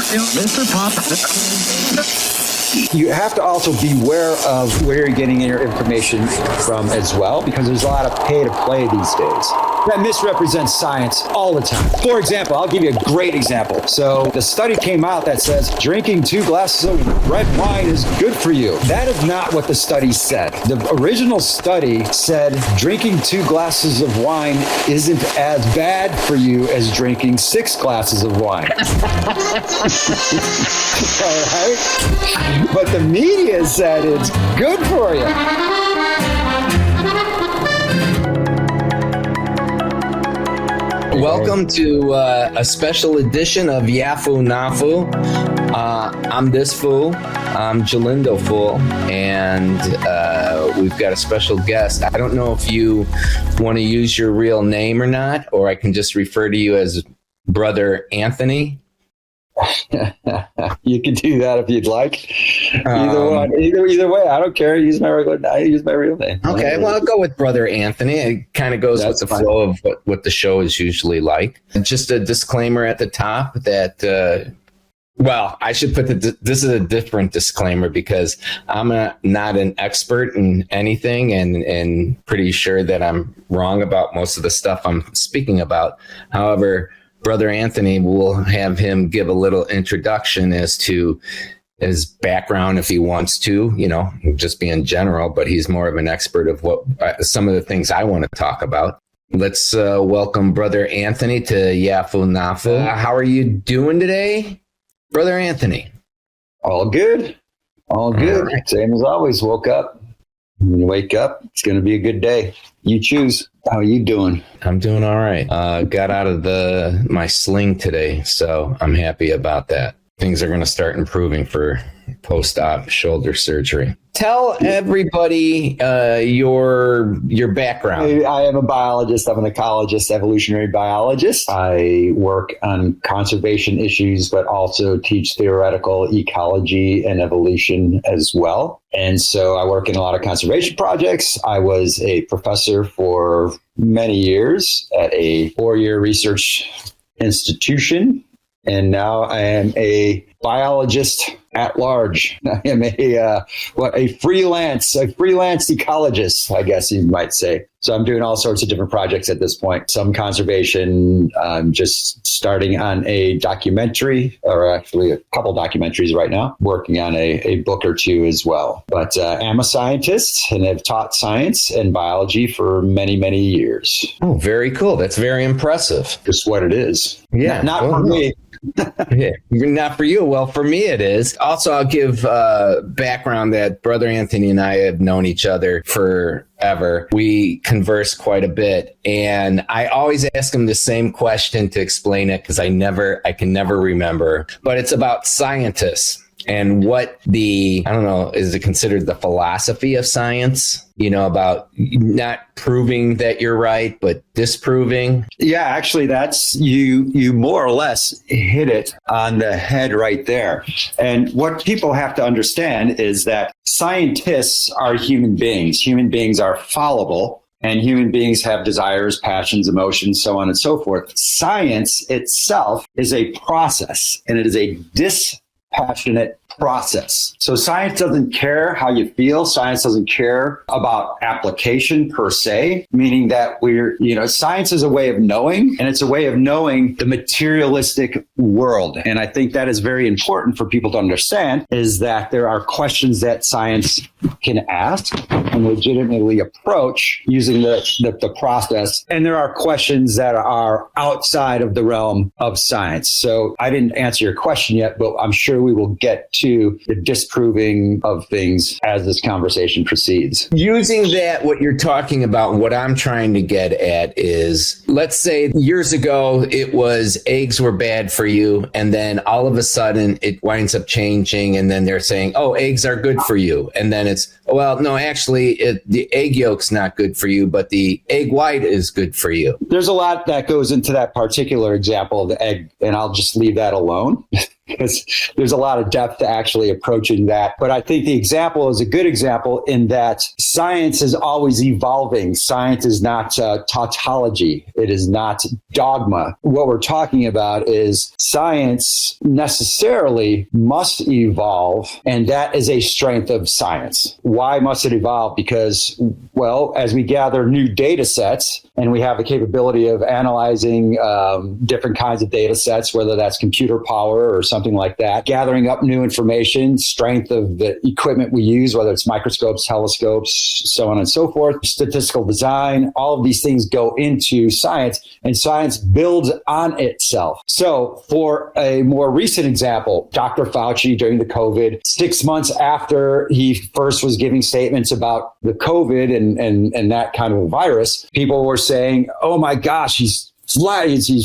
Mr. Pop. You have to also beware of where you're getting your information from as well, because there's a lot of pay to play these days that misrepresents science all the time. For example, I'll give you a great example. So the study came out that says drinking 2 glasses of red wine is good for you. That is not what the study said. The original study said drinking 2 glasses of wine isn't as bad for you as drinking 6 glasses of wine. All right? But the media said it's good for you. Welcome to a special edition of YHEA FOO. I'm this fool. I'm Jalindo Fool, and we've got a special guest. I don't know if you want to use your real name or not, or I can just refer to you as Brother Anthony. You can do that if you'd like. Either way, I don't care. I use my real name. Okay, well, I'll go with Brother Anthony. It kind of goes with the flow of what the show is usually like. Just a disclaimer at the top that, well, I should put this is a different disclaimer because I'm not an expert in anything and pretty sure that I'm wrong about most of the stuff I'm speaking about. However, Brother Anthony, will have him give a little introduction as to his background if he wants to, just be in general, but he's more of an expert of what some of the things I want to talk about. Let's welcome Brother Anthony to YHEA FOO. How are you doing today, Brother Anthony? All good. All good. Right. Same as always. Woke up. When you wake up, it's going to be a good day. You choose. How are you doing? I'm doing all right. Got out of my sling today, so I'm happy about that. Things are going to start improving for post-op shoulder surgery. Tell everybody your background. I am a biologist. I'm an ecologist, evolutionary biologist. I work on conservation issues, but also teach theoretical ecology and evolution as well. And so I work in a lot of conservation projects. I was a professor for many years at a 4-year research institution. And now I am a biologist at large. I am a freelance ecologist, I guess you might say. So I'm doing all sorts of different projects at this point. Some conservation, just starting on a documentary, or actually a couple documentaries right now, working on a book or two as well. But I'm a scientist and have taught science and biology for many, many years. Oh, very cool. That's very impressive. Just what it is. Yeah. Not for me. Yeah, not for you. Well, for me, it is. Also, I'll give background that Brother Anthony and I have known each other forever. We converse quite a bit, and I always ask him the same question to explain it because I can never remember. But it's about scientists and what I don't know, is it considered the philosophy of science? About not proving that you're right, but disproving. Yeah, actually, that's you more or less hit it on the head right there. And what people have to understand is that scientists are human beings. Human beings are fallible. And human beings have desires, passions, emotions, so on and so forth. Science itself is a process, and it is a dispassionate process. So science doesn't care how you feel. Science doesn't care about application per se, meaning that science is a way of knowing, and it's a way of knowing the materialistic world. And I think that is very important for people to understand, is that there are questions that science can ask and legitimately approach using the process. And there are questions that are outside of the realm of science. So I didn't answer your question yet, but I'm sure we will get to the disproving of things as this conversation proceeds. Using that, what you're talking about, what I'm trying to get at is, let's say years ago, it was eggs were bad for you. And then all of a sudden it winds up changing. And then they're saying, oh, eggs are good for you. And then it's, well, no, actually the egg yolk's not good for you, but the egg white is good for you. There's a lot that goes into that particular example of the egg, and I'll just leave that alone. because there's a lot of depth to actually approaching that. But I think the example is a good example in that science is always evolving. Science is not tautology. It is not dogma. What we're talking about is science necessarily must evolve, and that is a strength of science. Why must it evolve? Because, well, as we gather new data sets and we have the capability of analyzing different kinds of data sets, whether that's computer power or something like that, gathering up new information, strength of the equipment we use, whether it's microscopes, telescopes, so on and so forth, statistical design, all of these things go into science, and science builds on itself. So for a more recent example, Dr. Fauci during the COVID, 6 months after he first was giving statements about the COVID and that kind of a virus, people were saying, oh my gosh, he's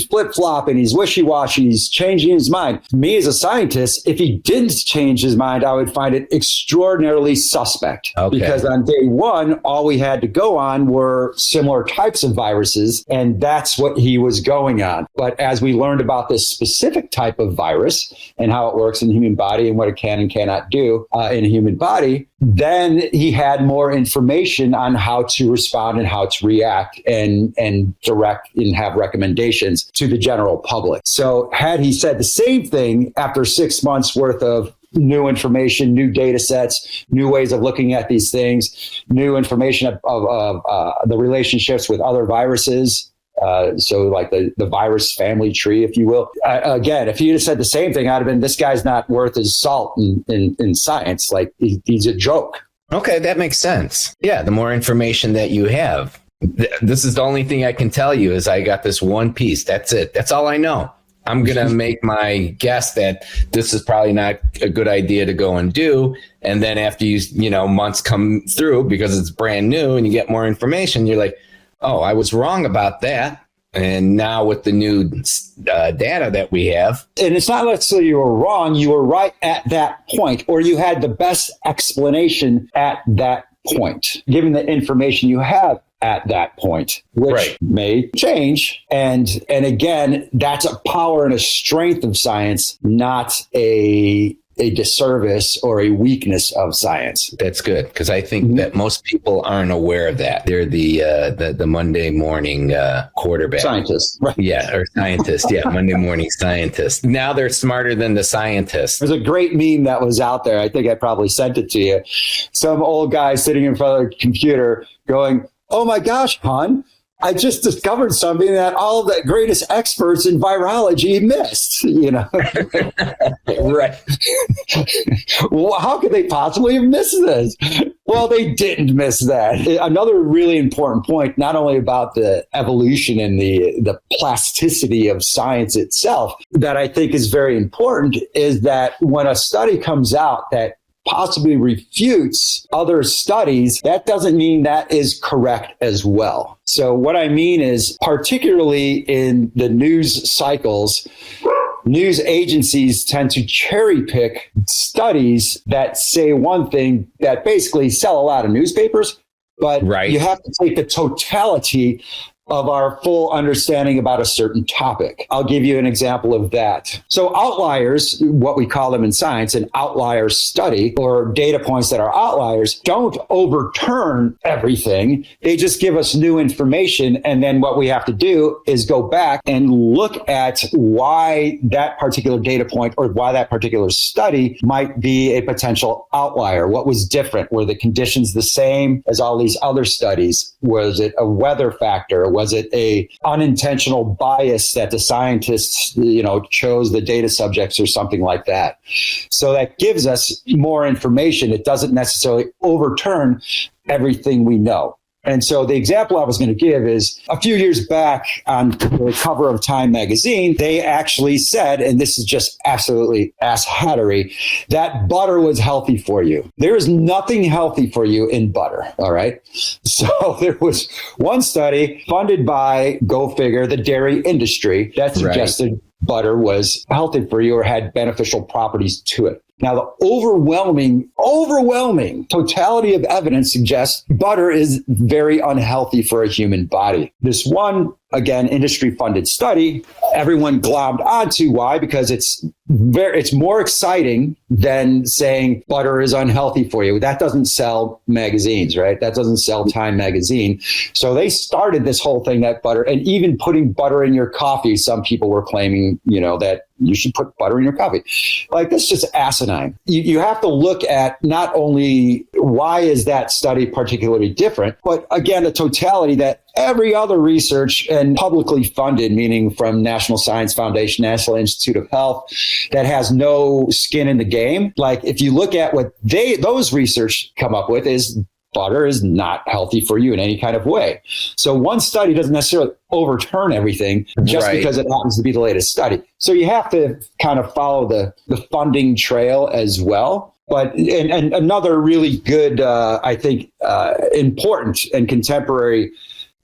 flip-flopping, he's wishy-washy, he's changing his mind. Me as a scientist, if he didn't change his mind, I would find it extraordinarily suspect. Okay. Because on day one, all we had to go on were similar types of viruses, and that's what he was going on. But as we learned about this specific type of virus and how it works in the human body and what it can and cannot do in a human body, then he had more information on how to respond and how to react and direct and have recommendations to the general public. So had he said the same thing after 6 months worth of new information, new data sets, new ways of looking at these things, new information of the relationships with other viruses, so like the virus family tree, if you will. Again, if he had said the same thing, I'd have been, this guy's not worth his salt in science. Like he's a joke. Okay, that makes sense. Yeah, the more information that you have. This is the only thing I can tell you is I got this one piece. That's it. That's all I know. I'm going to make my guess that this is probably not a good idea to go and do. And then after months come through because it's brand new and you get more information, you're like, oh, I was wrong about that. And now with the new data that we have. And it's not necessarily you were wrong. You were right at that point, or you had the best explanation at that point, given the information you have at that point, which may change. And again, that's a power and a strength of science, not a disservice or a weakness of science. That's good, because I think that most people aren't aware of that. They're the Monday morning quarterback. Scientists. Right. Yeah, or scientists. Yeah, Monday morning scientists. Now they're smarter than the scientists. There's a great meme that was out there. I think I probably sent it to you. Some old guy sitting in front of the computer going, oh my gosh, hon, I just discovered something that all of the greatest experts in virology missed, Right. Well, how could they possibly have missed this? Well, they didn't miss that. Another really important point, not only about the evolution and the plasticity of science itself, that I think is very important, is that when a study comes out that possibly refutes other studies, that doesn't mean that is correct as well. So what I mean is, particularly in the news cycles, news agencies tend to cherry pick studies that say one thing that basically sell a lot of newspapers, but you have to take the totality of our full understanding about a certain topic. I'll give you an example of that. So outliers, what we call them in science, an outlier study, or data points that are outliers, don't overturn everything. They just give us new information. And then what we have to do is go back and look at why that particular data point or why that particular study might be a potential outlier. What was different? Were the conditions the same as all these other studies? Was it a weather factor? Was it a unintentional bias that the scientists, chose the data subjects or something like that? So that gives us more information. It doesn't necessarily overturn everything we know. And so the example I was going to give is a few years back on the cover of Time magazine, they actually said, and this is just absolutely asshattery, that butter was healthy for you. There is nothing healthy for you in butter. All right. So there was one study funded by, go figure, the dairy industry that suggested butter was healthy for you or had beneficial properties to it. Now, the overwhelming totality of evidence suggests butter is very unhealthy for a human body. This one, again, industry-funded study, everyone glommed onto. Why? Because it's more exciting than saying butter is unhealthy for you. That doesn't sell magazines, right? That doesn't sell Time magazine. So they started this whole thing that butter, and even putting butter in your coffee, some people were claiming, that you should put butter in your coffee. Like, this is just asinine. You have to look at not only why is that study particularly different, but again, the totality that every other research and publicly funded, meaning from National Science Foundation, National Institute of Health, that has no skin in the game. Like, if you look at what those research come up with, is butter is not healthy for you in any kind of way. So one study doesn't necessarily overturn everything just because it happens to be the latest study. So you have to kind of follow the funding trail as well. But and another really good, I think, important and contemporary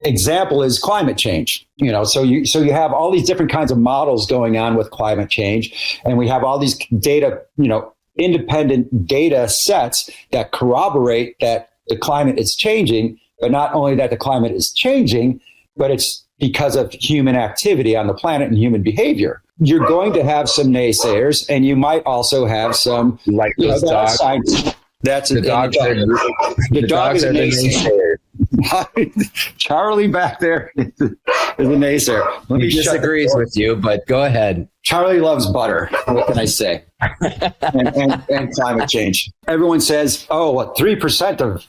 example is climate change. So you have all these different kinds of models going on with climate change, and we have all these data, independent data sets that corroborate that the climate is changing, but not only that the climate is changing, but it's because of human activity on the planet and human behavior. You're going to have some naysayers, and you might also have some like those dogs. That's the dogs. The dogs are the naysayer. Charlie back there is a naysayer. He disagrees with you, but go ahead. Charlie loves butter. What can I say? and climate change. Everyone says, 3% of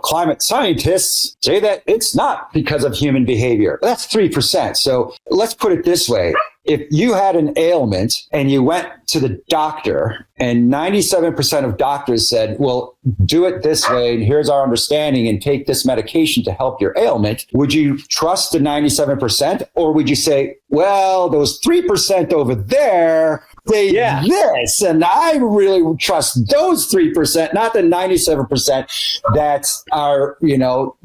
climate scientists say that it's not because of human behavior. That's 3%. So let's put it this way. If you had an ailment and you went to the doctor and 97% of doctors said, well, do it this way, and here's our understanding, and take this medication to help your ailment, would you trust the 97%? Or would you say, well, those 3% over there, say this, and I really trust those 3%, not the 97% that are,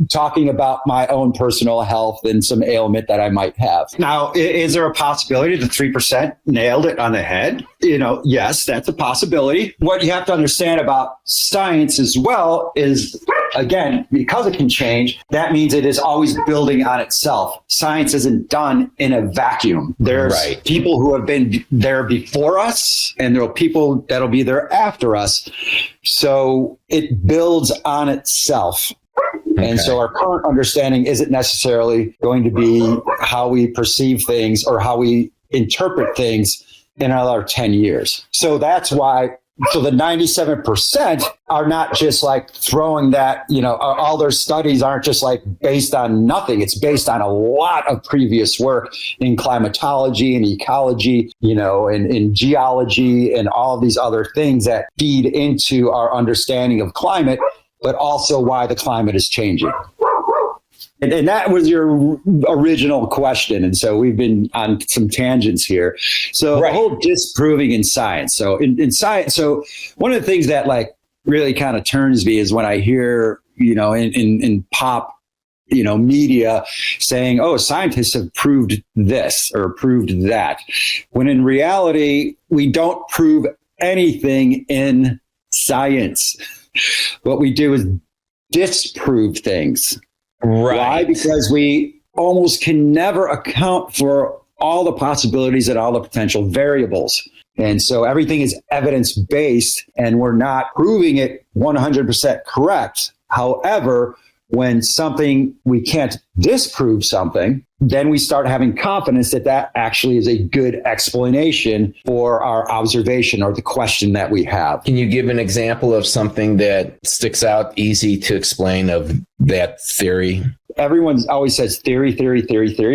talking about my own personal health and some ailment that I might have. Now, is there a possibility the 3% nailed it on the head? Yes, that's a possibility. What you have to understand about science as well is, again, because it can change, that means it is always building on itself. Science isn't done in a vacuum. There's people who have been there before us, and there are people that'll be there after us. So it builds on itself. Okay. And so our current understanding isn't necessarily going to be how we perceive things or how we interpret things in another 10 years. So that's why. So the 97% are not just like throwing that, all their studies aren't just like based on nothing. It's based on a lot of previous work in climatology and ecology, and in geology and all of these other things that feed into our understanding of climate, but also why the climate is changing. And that was your original question. And so we've been on some tangents here. So the whole disproving in science. So in science, so one of the things that like really kind of turns me is when I hear, in pop, media saying, scientists have proved this or proved that. When in reality, we don't prove anything in science. What we do is disprove things. Right. Why? Because we almost can never account for all the possibilities and all the potential variables. And so everything is evidence-based, and we're not proving it 100% correct. However, when we can't disprove something, then we start having confidence that that actually is a good explanation for our observation or the question that we have. Can you give an example of something that sticks out easy to explain of that theory? Everyone always says theory,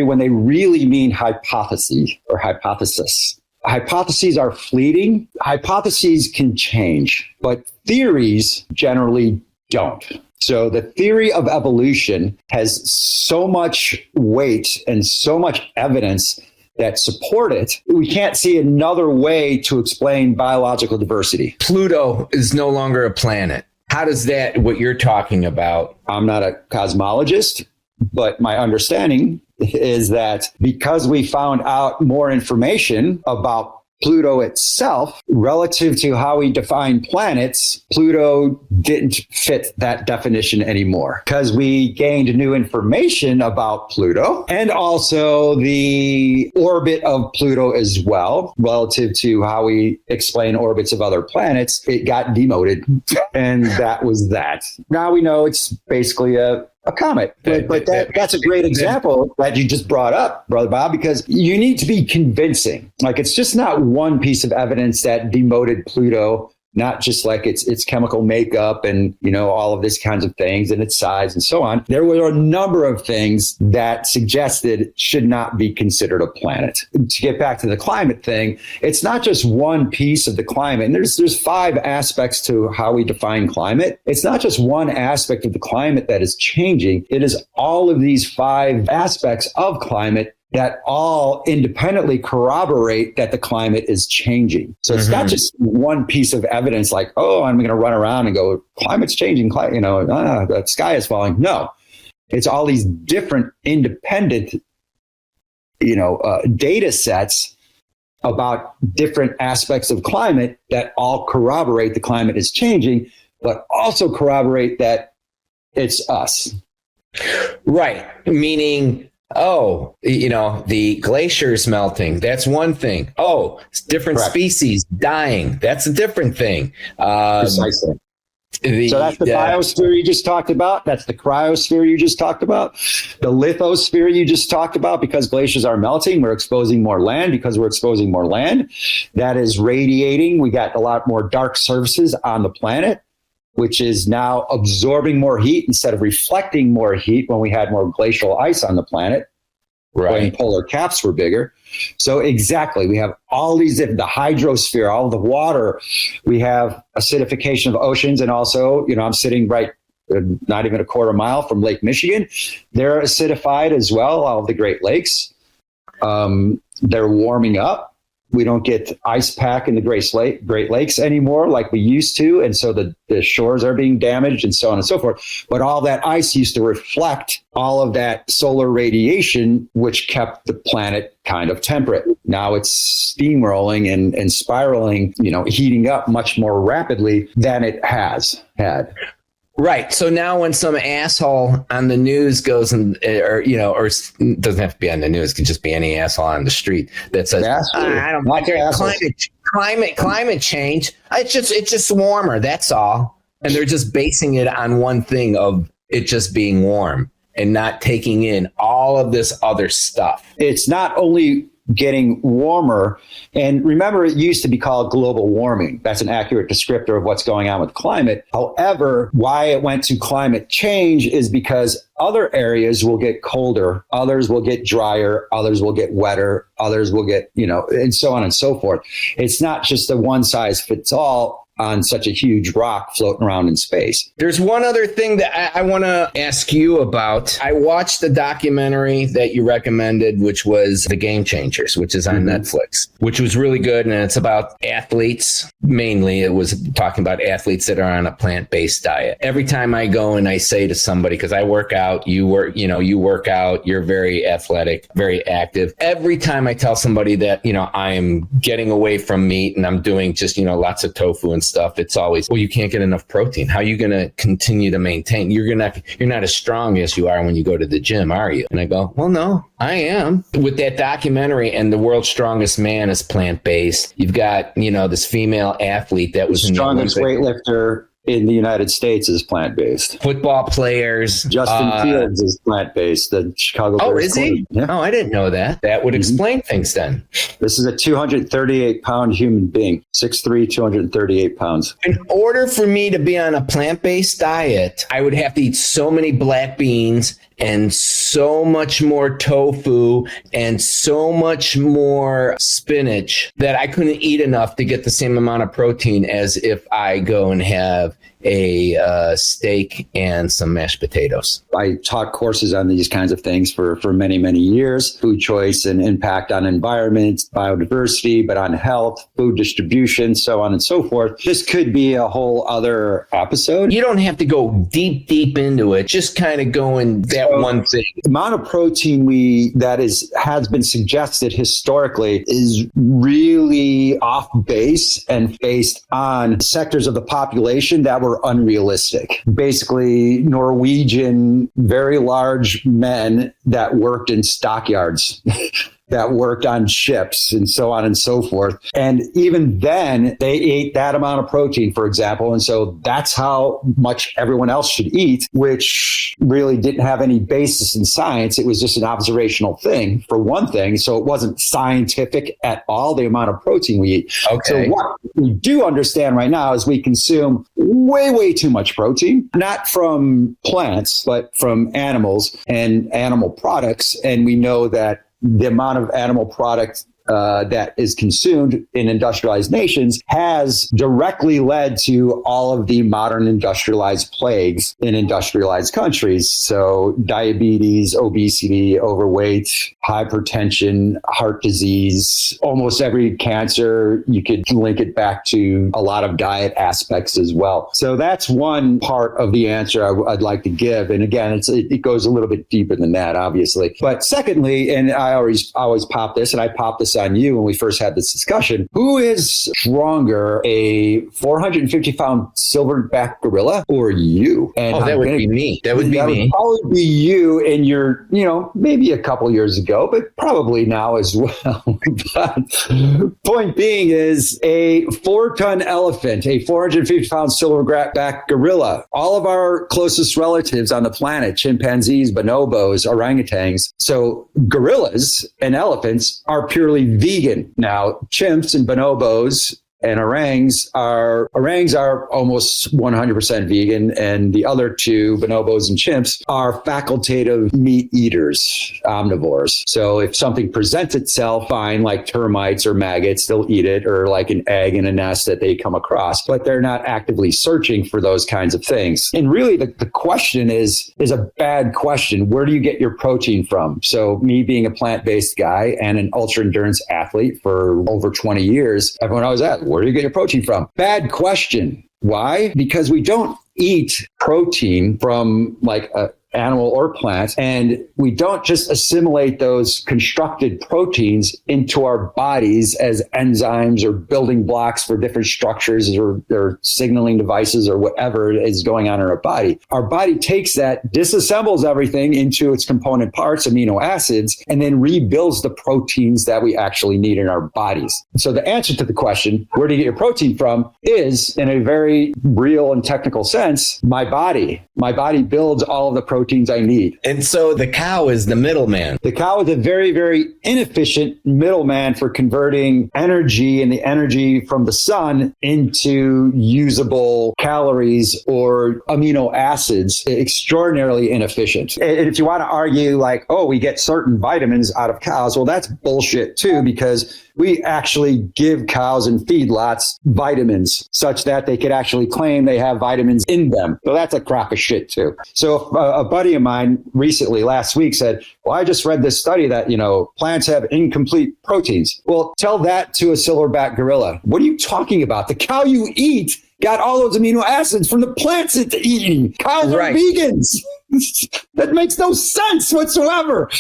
when they really mean hypothesis or hypothesis. Hypotheses are fleeting. Hypotheses can change, but theories generally don't. So the theory of evolution has so much weight and so much evidence that support it. We can't see another way to explain biological diversity. Pluto is no longer a planet. How does that, what you're talking about? I'm not a cosmologist, but my understanding is that because we found out more information about Pluto itself, relative to how we define planets, Pluto didn't fit that definition anymore because we gained new information about Pluto and also the orbit of Pluto as well, relative to how we explain orbits of other planets. It got demoted, and that was that. Now we know it's basically a comet. But that's a great example that you just brought up, Brother Bob, because you need to be convincing. Like, it's just not one piece of evidence that demoted Pluto, not just like its chemical makeup and, all of these kinds of things and its size and so on. There were a number of things that suggested it should not be considered a planet. To get back to the climate thing, it's not just one piece of the climate. And there's 5 aspects to how we define climate. It's not just one aspect of the climate that is changing. It is all of these 5 aspects of climate that all independently corroborate that the climate is changing. So it's not just one piece of evidence like, oh, I'm going to run around and go, climate's changing, the sky is falling. No, it's all these different independent, data sets about different aspects of climate that all corroborate the climate is changing, but also corroborate that it's us. Right. Meaning, the glaciers melting. That's one thing. Oh, different Correct. species dying. That's a different thing. Precisely. So that's the biosphere you just talked about. That's the cryosphere you just talked about. The lithosphere you just talked about, because glaciers are melting, we're exposing more land. Because we're exposing more land, that is radiating. We got a lot more dark surfaces on the planet, which is now absorbing more heat instead of reflecting more heat when we had more glacial ice on the planet. Right. When polar caps were bigger. So exactly, we have all these, the hydrosphere, all the water. We have acidification of oceans. And also, I'm sitting right, not even a quarter mile from Lake Michigan. They're acidified as well, all of the Great Lakes. They're warming up. We don't get ice pack in the Great Lakes anymore like we used to. And so the shores are being damaged and so on and so forth. But all that ice used to reflect all of that solar radiation, which kept the planet kind of temperate. Now it's steamrolling and spiraling, heating up much more rapidly than it has had. Right. So now when some asshole on the news goes or it doesn't have to be on the news, it could just be any asshole on the street that says, I don't like climate change. It's just warmer. That's all. And they're just basing it on one thing of it just being warm and not taking in all of this other stuff. It's not only getting warmer. And remember, it used to be called global warming. That's an accurate descriptor of what's going on with climate. However, why it went to climate change is because other areas will get colder, others will get drier, others will get wetter, others will get, and so on and so forth. It's not just a one size fits all on such a huge rock floating around in space. There's one other thing that I want to ask you about. I watched the documentary that you recommended, which was The Game Changers, which is on Netflix, which was really good. And it's about athletes. Mainly, it was talking about athletes that are on a plant-based diet. Every time I go and I say to somebody, because I work out, you work out, you're very athletic, very active. Every time I tell somebody that, I'm getting away from meat and I'm doing just, lots of tofu and stuff, it's always, well, you can't get enough protein. How are you going to continue to maintain? You're not as strong as you are when you go to the gym, are you? And I go, well, no, I am. With that documentary, and the world's strongest man is plant-based. You've got, this female athlete that was the strongest weightlifter in the United States is plant-based. Football players. Justin Fields is plant-based. The Chicago Bears. Oh, is he? Yeah. Oh, I didn't know that. That would explain things then. This is a 238-pound human being, 6'3", 238 pounds. In order for me to be on a plant-based diet, I would have to eat so many black beans and so much more tofu and so much more spinach that I couldn't eat enough to get the same amount of protein as if I go and have a steak and some mashed potatoes. I taught courses on these kinds of things for many, many years. Food choice and impact on environment, biodiversity, but on health, food distribution, so on and so forth. This could be a whole other episode. You don't have to go deep into it. Just kind of go in that that one thing. The amount of protein has been suggested historically is really off base and based on sectors of the population that were unrealistic. Basically, Norwegian, very large men that worked in stockyards. That worked on ships and so on and so forth. And even then, they ate that amount of protein, for example. And so that's how much everyone else should eat, which really didn't have any basis in science. It was just an observational thing, for one thing. So it wasn't scientific at all, the amount of protein we eat. Okay. So what we do understand right now is we consume way, way too much protein, not from plants, but from animals and animal products. And we know that the amount of animal product that is consumed in industrialized nations has directly led to all of the modern industrialized plagues in industrialized countries. So diabetes, obesity, overweight, hypertension, heart disease, almost every cancer, you could link it back to a lot of diet aspects as well. So that's one part of the answer I'd like to give. And again, it goes a little bit deeper than that, obviously. But secondly, and I always pop this, and I popped this on you when we first had this discussion, who is stronger, a 450-pound silverback gorilla or you? And that would be me. That would be me. Would probably be you in your, maybe a couple years ago, but probably now as well. But point being is a 4-ton elephant, a 450-pound silverback gorilla, all of our closest relatives on the planet, chimpanzees, bonobos, orangutans. So gorillas and elephants are purely vegan. Now, chimps and bonobos and orangs are almost 100% vegan, and the other two, bonobos and chimps, are facultative meat eaters, omnivores. So if something presents itself fine, like termites or maggots, they'll eat it, or like an egg in a nest that they come across, but they're not actively searching for those kinds of things. And really, the question is a bad question. Where do you get your protein from? So me being a plant-based guy and an ultra-endurance athlete for over 20 years, everyone always asks, where do you get your protein from? Bad question. Why? Because we don't eat protein from like a animal or plant, and we don't just assimilate those constructed proteins into our bodies as enzymes or building blocks for different structures or signaling devices or whatever is going on in our body. Our body takes that, disassembles everything into its component parts, amino acids, and then rebuilds the proteins that we actually need in our bodies. So the answer to the question, where do you get your protein from, is, in a very real and technical sense, my body. My body builds all of the proteins I need. And so the cow is the middleman. The cow is a very, very inefficient middleman for converting energy and the energy from the sun into usable calories or amino acids. Extraordinarily inefficient. And if you want to argue like, oh, we get certain vitamins out of cows, well, that's bullshit too, because we actually give cows and feedlots vitamins such that they could actually claim they have vitamins in them. So that's a crock of shit too. So a buddy of mine recently, last week, said, well, I just read this study that, plants have incomplete proteins. Well, tell that to a silverback gorilla. What are you talking about? The cow you eat got all those amino acids from the plants it's eating. Cows are vegans. That makes no sense whatsoever.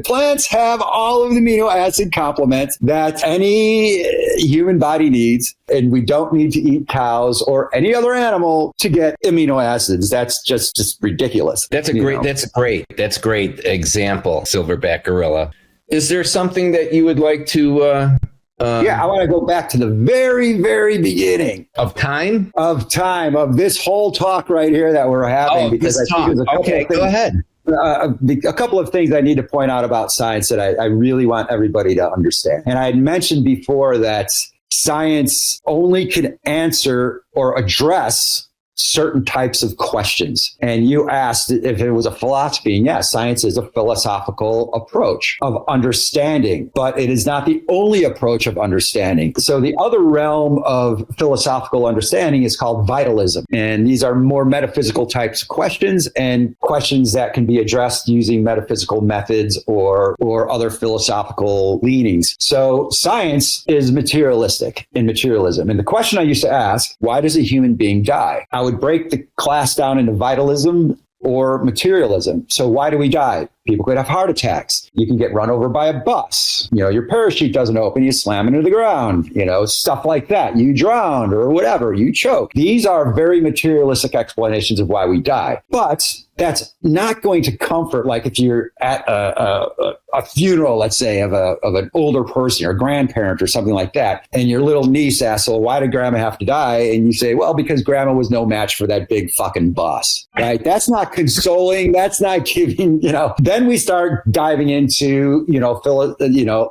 Plants have all of the amino acid complements that any human body needs, and we don't need to eat cows or any other animal to get amino acids. That's just ridiculous. That's a great example, silverback gorilla. Is there something that you would like to I want to go back to the very, very beginning of time of this whole talk right here that we're having. Because go ahead. A couple of things I need to point out about science that I really want everybody to understand. And I had mentioned before that science only can answer or address certain types of questions. And you asked if it was a philosophy. And yes, science is a philosophical approach of understanding, but it is not the only approach of understanding. So the other realm of philosophical understanding is called vitalism. And these are more metaphysical types of questions, and questions that can be addressed using metaphysical methods or other philosophical leanings. So science is materialistic in materialism. And the question I used to ask, why does a human being die? I would break the class down into vitalism, or materialism. So why do we die? People could have heart attacks. You can get run over by a bus. Your parachute doesn't open, you slam into the ground, stuff like that. You drowned or whatever, you choke. These are very materialistic explanations of why we die. But that's not going to comfort, like if you're at a funeral, let's say, of an older person or a grandparent or something like that, and your little niece asks, well, why did grandma have to die? And you say, well, because grandma was no match for that big fucking bus, right? That's not consoling. That's not giving, Then we start diving into,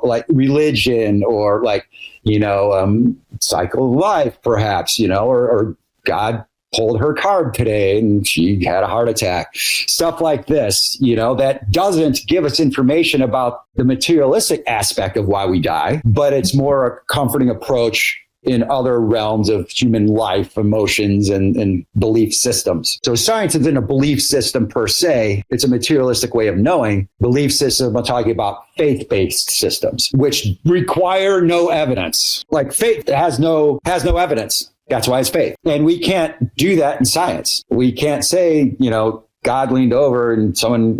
like religion or like, cycle of life, perhaps, or God pulled her card today and she had a heart attack. Stuff like this, that doesn't give us information about the materialistic aspect of why we die, but it's more a comforting approach in other realms of human life, emotions, and belief systems. So science isn't a belief system per se. It's a materialistic way of knowing. Belief system, I'm talking about faith-based systems, which require no evidence. Like faith has no evidence. That's why it's faith. And we can't do that in science. We can't say, God leaned over and someone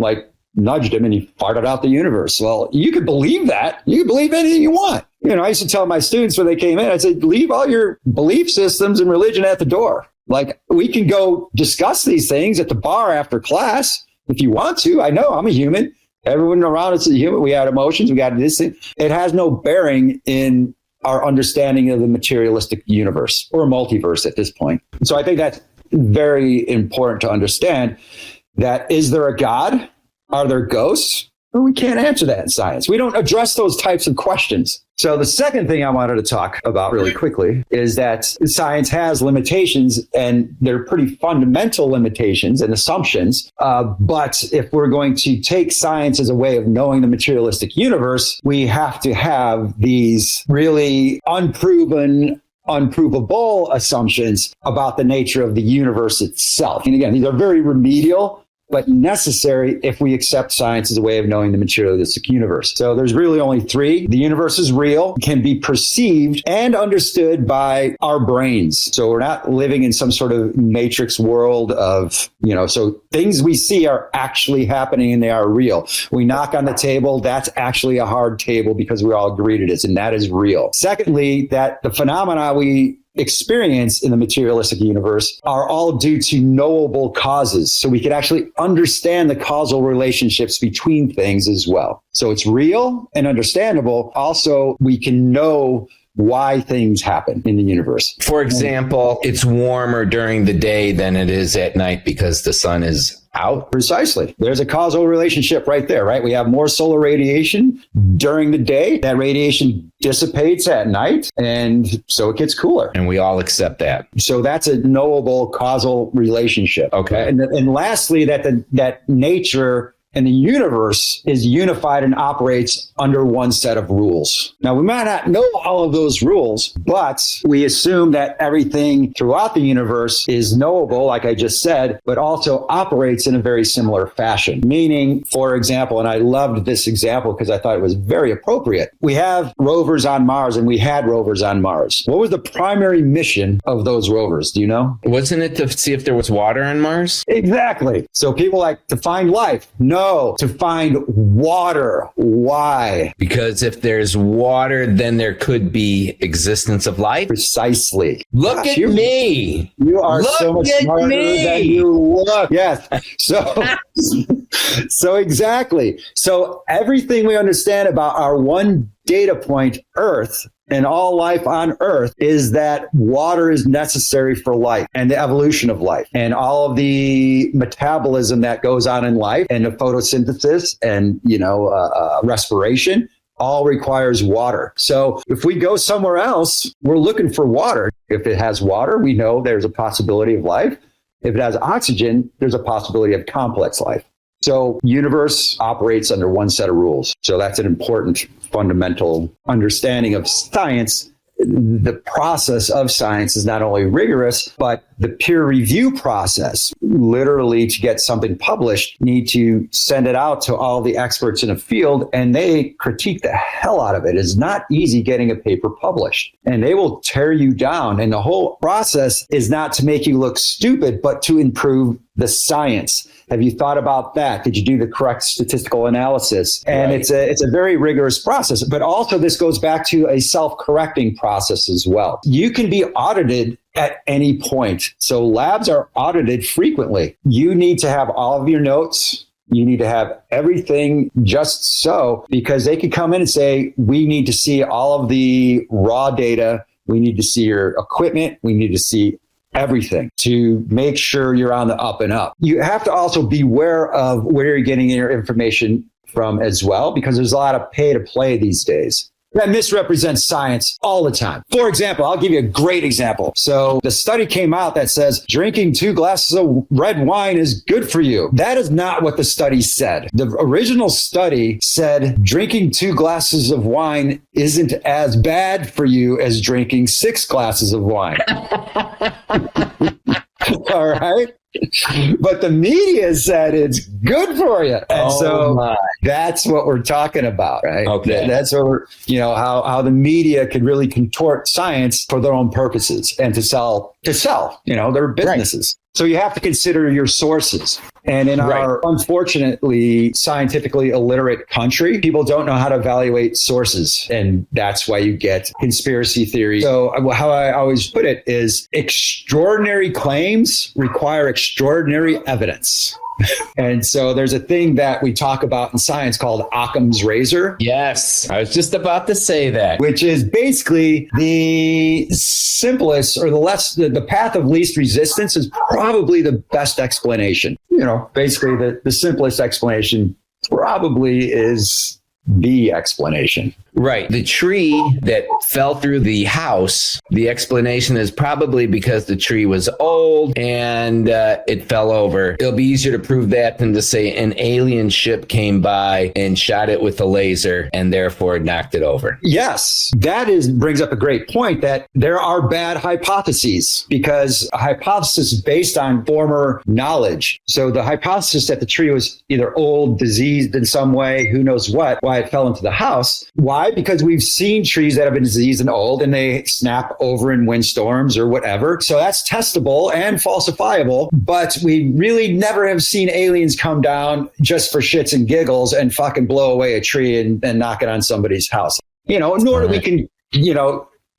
nudged him and he farted out the universe. Well, you could believe that. You can believe anything you want. I used to tell my students when they came in, I said, leave all your belief systems and religion at the door. Like, we can go discuss these things at the bar after class if you want to. I know I'm a human. Everyone around us is a human. We had emotions. We got this thing. It has no bearing in our understanding of the materialistic universe or multiverse at this point. So I think that's very important to understand that, is there a God? Are there ghosts? Well, we can't answer that in science. We don't address those types of questions. So the second thing I wanted to talk about really quickly is that science has limitations, and they're pretty fundamental limitations and assumptions. But if we're going to take science as a way of knowing the materialistic universe, we have to have these really unprovable assumptions about the nature of the universe itself. And again, these are very remedial, but necessary if we accept science as a way of knowing the materialistic universe. So there's really only three. The universe is real, can be perceived and understood by our brains. So we're not living in some sort of matrix world of, so things we see are actually happening and they are real. We knock on the table, that's actually a hard table because we all agreed it is, and that is real. Secondly, that the phenomena we experience in the materialistic universe are all due to knowable causes. So we can actually understand the causal relationships between things as well. So it's real and understandable. Also, we can know why things happen in the universe. For example, it's warmer during the day than it is at night because the sun is out. Precisely. There's a causal relationship right there, right? We have more solar radiation during the day. That radiation dissipates at night, and so it gets cooler. And we all accept that. So that's a knowable causal relationship. Okay. And lastly, that nature and the universe is unified and operates under one set of rules. Now, we might not know all of those rules, but we assume that everything throughout the universe is knowable, like I just said, but also operates in a very similar fashion. Meaning, for example, and I loved this example because I thought it was very appropriate. We have rovers on Mars, and we had rovers on Mars. What was the primary mission of those rovers? Do you know? Wasn't it to see if there was water on Mars? Exactly. So people like to find life. No, to find water. Why? Because if there's water, then there could be existence of life. Precisely. Look at me. You are so much smarter than you look. Yes. So exactly. So everything we understand about our one data point, Earth, and all life on Earth, is that water is necessary for life and the evolution of life, and all of the metabolism that goes on in life, and the photosynthesis and respiration all requires water. So if we go somewhere else, we're looking for water. If it has water, we know there's a possibility of life. If it has oxygen, there's a possibility of complex life. So universe operates under one set of rules. So that's an important fundamental understanding of science. The process of science is not only rigorous, but the peer review process, literally, to get something published, need to send it out to all the experts in a field, and they critique the hell out of it. It's not easy getting a paper published, and they will tear you down. And the whole process is not to make you look stupid, but to improve the science. Have you thought about that? Did you do the correct statistical analysis? And it's a very rigorous process. But also this goes back to a self-correcting process as well. You can be audited at any point. So labs are audited frequently. You need to have all of your notes. You need to have everything just so, because they could come in and say, we need to see all of the raw data. We need to see your equipment. We need to see everything to make sure you're on the up and up. You have to also be aware of where you're getting your information from as well, because there's a lot of pay to play these days that misrepresents science all the time. For example, I'll give you a great example. So the study came out that says drinking 2 glasses of red wine is good for you. That is not what the study said. The original study said drinking 2 glasses of wine isn't as bad for you as drinking 6 glasses of wine. All right. But the media said it's good for you. And that's what we're talking about, right? Okay. That's what we're, how the media can really contort science for their own purposes and to sell, their businesses. Right. So you have to consider your sources. And in our unfortunately scientifically illiterate country, people don't know how to evaluate sources. And that's why you get conspiracy theories. So how I always put it is extraordinary claims require extraordinary evidence. And so there's a thing that we talk about in science called Occam's razor. Yes, I was just about to say that. Which is basically the simplest or the path of least resistance is probably the best explanation. Basically the simplest explanation probably is the explanation. Right. The tree that fell through the house, the explanation is probably because the tree was old and it fell over. It'll be easier to prove that than to say an alien ship came by and shot it with a laser and therefore knocked it over. Yes, that brings up a great point that there are bad hypotheses, because a hypothesis is based on former knowledge. So the hypothesis that the tree was either old, diseased in some way, who knows why it fell into the house. Why? Because we've seen trees that have been diseased and old and they snap over in windstorms or whatever. So that's testable and falsifiable. But we really never have seen aliens come down just for shits and giggles and fucking blow away a tree and knock it on somebody's house. Nor do we can,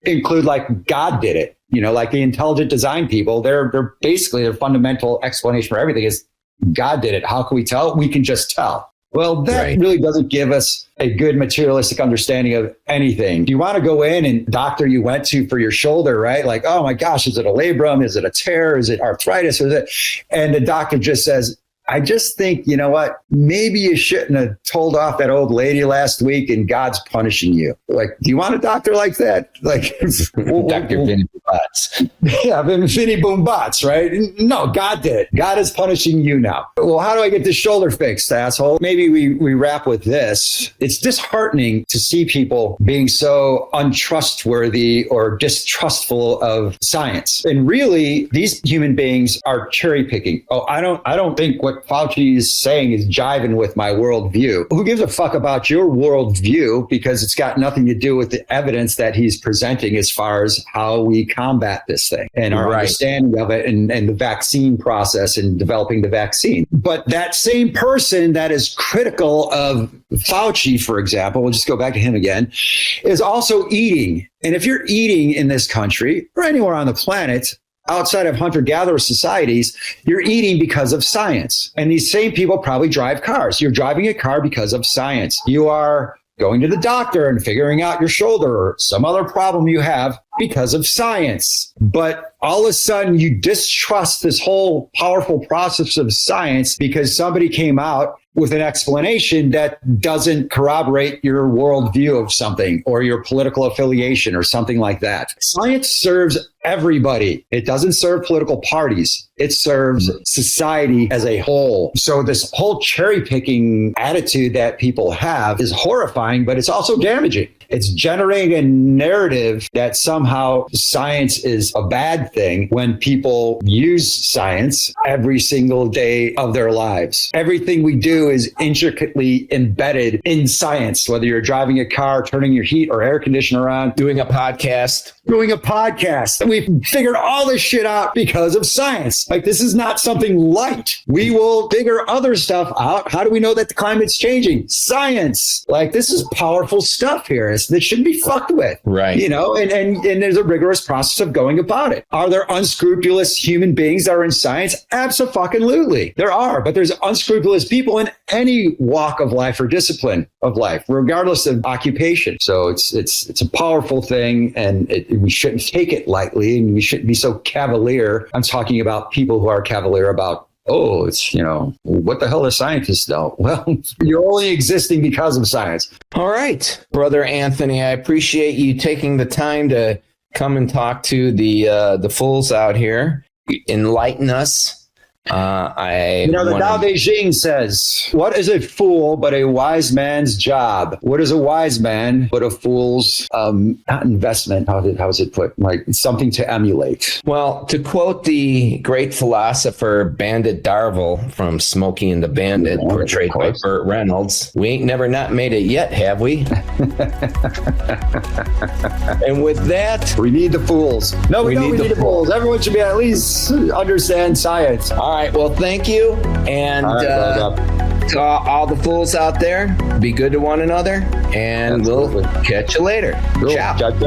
include like God did it. Like the intelligent design people, they're basically their fundamental explanation for everything is God did it. How can we tell? We can just tell. Well, that really doesn't give us a good materialistic understanding of anything. You want to go in and doctor you went to for your shoulder, right? Like, oh my gosh, is it a labrum? Is it a tear? Is it arthritis? And the doctor just says, I just think, you know what? Maybe you shouldn't have told off that old lady last week and God's punishing you. Like, do you want a doctor like that? Like, Dr. Vinny Boombots. Yeah, Vinny Boombots, right? No, God did it. God is punishing you now. Well, how do I get this shoulder fixed, asshole? Maybe we wrap with this. It's disheartening to see people being so untrustworthy or distrustful of science. And really, these human beings are cherry picking. Oh, I don't think what Fauci is saying is jiving with my worldview. Who gives a fuck about your worldview? Because it's got nothing to do with the evidence that he's presenting as far as how we combat this thing and our understanding of it and the vaccine process and developing the vaccine. But that same person that is critical of Fauci, for example, we'll just go back to him again, is also eating. And if you're eating in this country or anywhere on the planet, outside of hunter-gatherer societies, you're eating because of science. And these same people probably drive cars. You're driving a car because of science. You are going to the doctor and figuring out your shoulder or some other problem you have because of science. But all of a sudden you distrust this whole powerful process of science because somebody came out with an explanation that doesn't corroborate your worldview of something or your political affiliation or something like that. Science serves everybody. It doesn't serve political parties. It serves society as a whole. So this whole cherry picking attitude that people have is horrifying, but it's also damaging. It's generating a narrative that somehow science is a bad thing when people use science every single day of their lives. Everything we do is intricately embedded in science, whether you're driving a car, turning your heat or air conditioner on, doing a podcast. We've figured all this shit out because of science. Like, this is not something light. We will figure other stuff out. How do we know that the climate's changing? Science. Like, this is powerful stuff here. That shouldn't be fucked with. Right. You know, and there's a rigorous process of going about it. Are there unscrupulous human beings that are in science? Abso-fucking-lutely. There are, but there's unscrupulous people in any walk of life or discipline of life, regardless of occupation. So it's a powerful thing, and we shouldn't take it lightly, and we shouldn't be so cavalier. I'm talking about people who are cavalier about, oh, it's, you know, what the hell do scientists know? Well, you're only existing because of science. All right, Brother Anthony, I appreciate you taking the time to come and talk to the fools out here, enlighten us. The Tao Te Ching says, what is a fool but a wise man's job? What is a wise man but a fool's, not investment, how is it put? Like, something to emulate. Well, to quote the great philosopher Bandit Darville from Smokey and the Bandit, portrayed by Burt Reynolds, we ain't never not made it yet, have we? And with that, we need the fools. No, we need the fools. Everyone should be at least understand science. All right. Well, thank you. And to all the fools out there, be good to one another. And Absolutely. We'll catch you later. Cool. Ciao. Ciao.